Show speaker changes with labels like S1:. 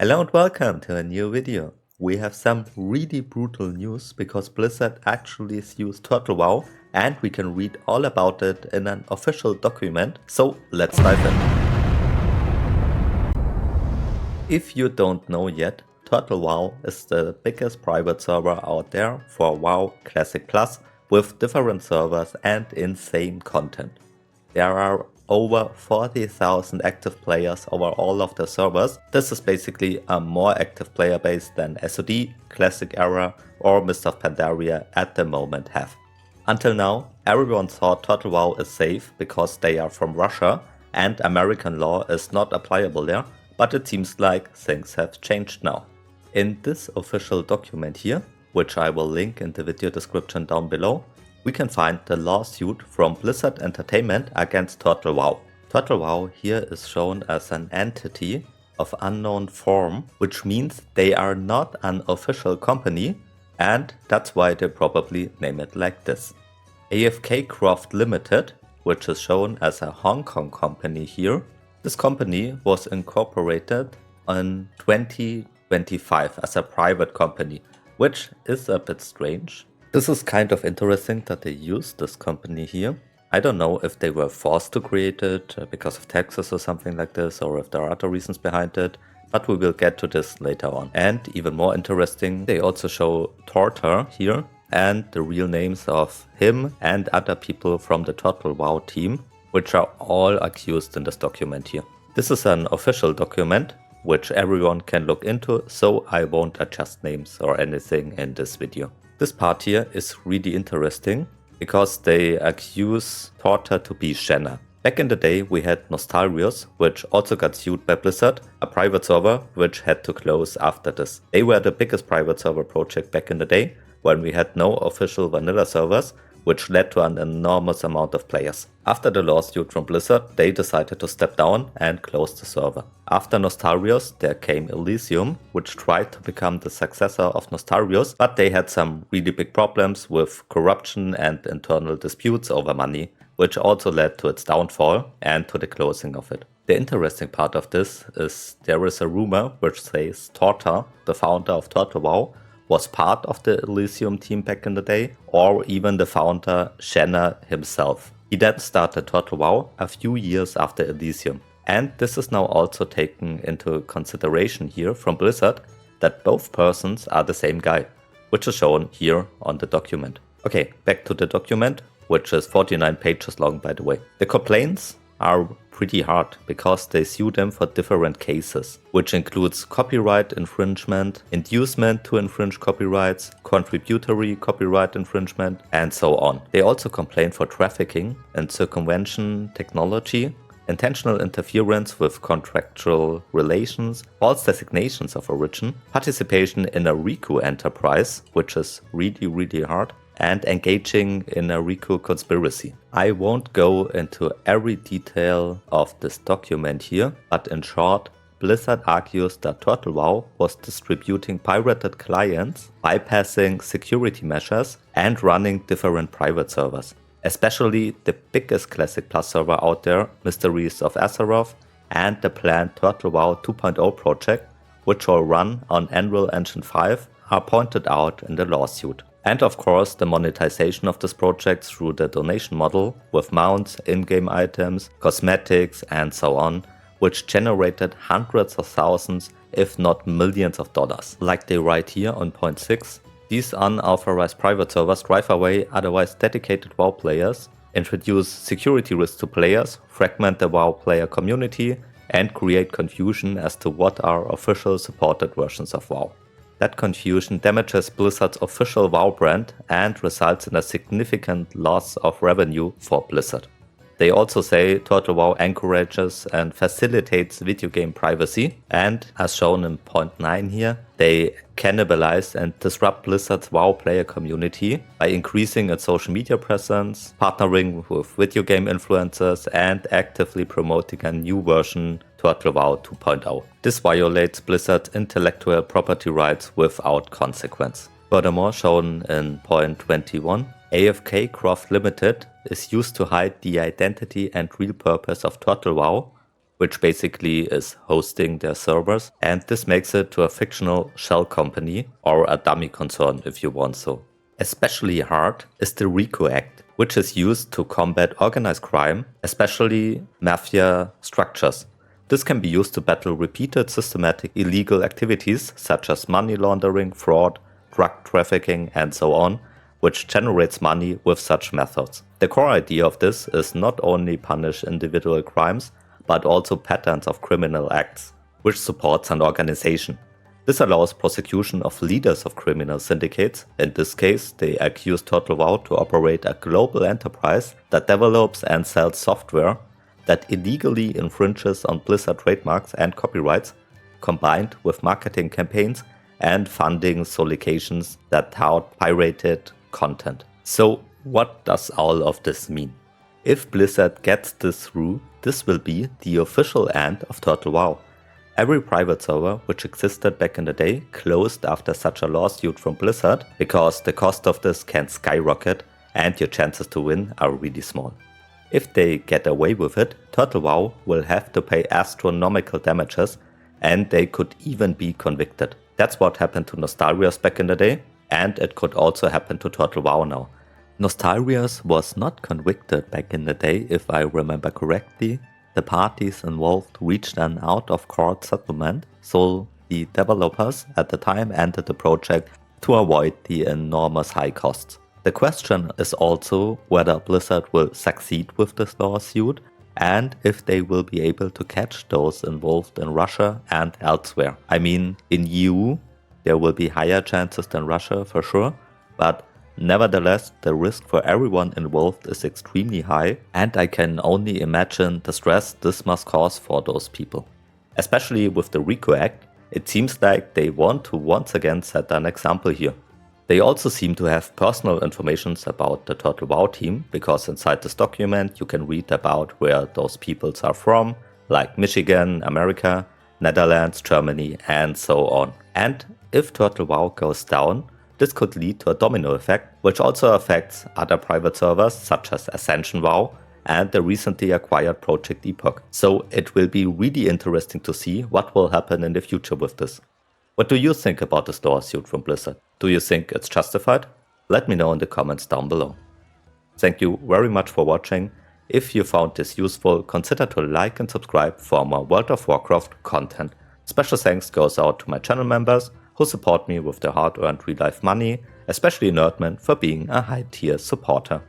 S1: Hello and welcome to a new video. We have some really brutal news because Blizzard actually sues Turtle WoW and we can read all about it in an official document, so let's dive in. If you don't know yet, Turtle WoW is the biggest private server out there for WoW Classic Plus with different servers and insane content. There are over 40,000 active players over all of the servers. This is basically a more active player base than SOD, Classic Era or Mist of Pandaria at the moment have. Until now, everyone thought Turtle WoW is safe because they are from Russia and American law is not applicable there, but it seems like things have changed now. In this official document here, which I will link in the video description down below, we can find the lawsuit from Blizzard Entertainment against Turtle WoW. Turtle WoW here is shown as an entity of unknown form, which means they are not an official company, and that's why they probably name it like this. AFK Croft Limited, which is shown as a Hong Kong company here. This company was incorporated in 2025 as a private company, which is a bit strange. This is kind of interesting that they used this company here. I don't know if they were forced to create it because of taxes or something like this, or if there are other reasons behind it, but we will get to this later on. And even more interesting, they also show Torta here and the real names of him and other people from the Turtle WoW team, which are all accused in this document here. This is an official document, which everyone can look into, so I won't adjust names or anything in this video. This part here is really interesting because they accuse Torta to be Shanna. Back in the day we had Nostalrius, which also got sued by Blizzard, a private server which had to close after this. They were the biggest private server project back in the day when we had no official vanilla servers, which led to an enormous amount of players. After the lawsuit from Blizzard, they decided to step down and close the server. After Nostalrius, there came Elysium, which tried to become the successor of Nostalrius, but they had some really big problems with corruption and internal disputes over money, which also led to its downfall and to the closing of it. The interesting part of this is there is a rumor which says Torta, the founder of Turtle WoW, was part of the Elysium team back in the day, or even the founder Shanna himself. He then started Turtle WoW a few years after Elysium. And this is now also taken into consideration here from Blizzard that both persons are the same guy, which is shown here on the document. Okay, back to the document, which is 49 pages long by the way. The complaints are pretty hard because they sue them for different cases, which includes copyright infringement, inducement to infringe copyrights, contributory copyright infringement, and so on. They also complain for trafficking and circumvention technology, intentional interference with contractual relations, false designations of origin, participation in a RICO enterprise, which is really hard, and engaging in a RICO conspiracy. I won't go into every detail of this document here, but in short, Blizzard argues that Turtle WoW was distributing pirated clients, bypassing security measures, and running different private servers. Especially the biggest Classic Plus server out there, Mysteries of Azeroth, and the planned Turtle WoW 2.0 project, which will run on Unreal Engine 5, are pointed out in the lawsuit. And of course the monetization of this project through the donation model with mounts, in-game items, cosmetics and so on, which generated hundreds of thousands if not millions of dollars. Like they write here on point 6, these unauthorized private servers drive away otherwise dedicated WoW players, introduce security risks to players, fragment the WoW player community, and create confusion as to what are official supported versions of WoW. That confusion damages Blizzard's official WoW brand and results in a significant loss of revenue for Blizzard. They also say Turtle WoW encourages and facilitates video game privacy, and as shown in point 9 here, they cannibalize and disrupt Blizzard's WoW player community by increasing its social media presence, partnering with video game influencers, and actively promoting a new version, Turtle WoW 2.0. This violates Blizzard's intellectual property rights without consequence. Furthermore, shown in point 21, AFK Croft Limited is used to hide the identity and real purpose of Turtle WoW which basically is hosting their servers, and this makes it to a fictional shell company or a dummy concern if you want so. Especially hard is the RICO Act, which is used to combat organized crime, especially mafia structures. This can be used to battle repeated systematic illegal activities such as money laundering, fraud, drug trafficking, and so on, which generates money with such methods. The core idea of this is not only punish individual crimes, but also patterns of criminal acts, which supports an organization. This allows prosecution of leaders of criminal syndicates. In this case, they accuse TurtleWow to operate a global enterprise that develops and sells software that illegally infringes on Blizzard trademarks and copyrights, combined with marketing campaigns and funding solicitations that tout pirated content. So what does all of this mean? If Blizzard gets this through, this will be the official end of TurtleWow. Every private server which existed back in the day closed after such a lawsuit from Blizzard because the cost of this can skyrocket and your chances to win are really small. If they get away with it, TurtleWow will have to pay astronomical damages and they could even be convicted. That's what happened to Nostalrius back in the day, and it could also happen to TurtleWow now. Nostalrius was not convicted back in the day, if I remember correctly. The parties involved reached an out-of-court settlement, so the developers at the time ended the project to avoid the enormous high costs. The question is also whether Blizzard will succeed with this lawsuit and if they will be able to catch those involved in Russia and elsewhere. I mean, in EU there will be higher chances than Russia for sure, but nevertheless the risk for everyone involved is extremely high, and I can only imagine the stress this must cause for those people. Especially with the RICO Act, it seems like they want to once again set an example here. They also seem to have personal information about the TurtleWow team, because inside this document you can read about where those peoples are from, like Michigan, America, Netherlands, Germany, and so on. And if TurtleWow goes down, this could lead to a domino effect, which also affects other private servers such as Ascension WoW and the recently acquired Project Epoch. So it will be really interesting to see what will happen in the future with this. What do you think about this lawsuit from Blizzard? Do you think it's justified? Let me know in the comments down below. Thank you very much for watching. If you found this useful, consider to like and subscribe for more World of Warcraft content. Special thanks goes out to my channel members who support me with their hard-earned real-life money, especially Nerdman for being a high-tier supporter.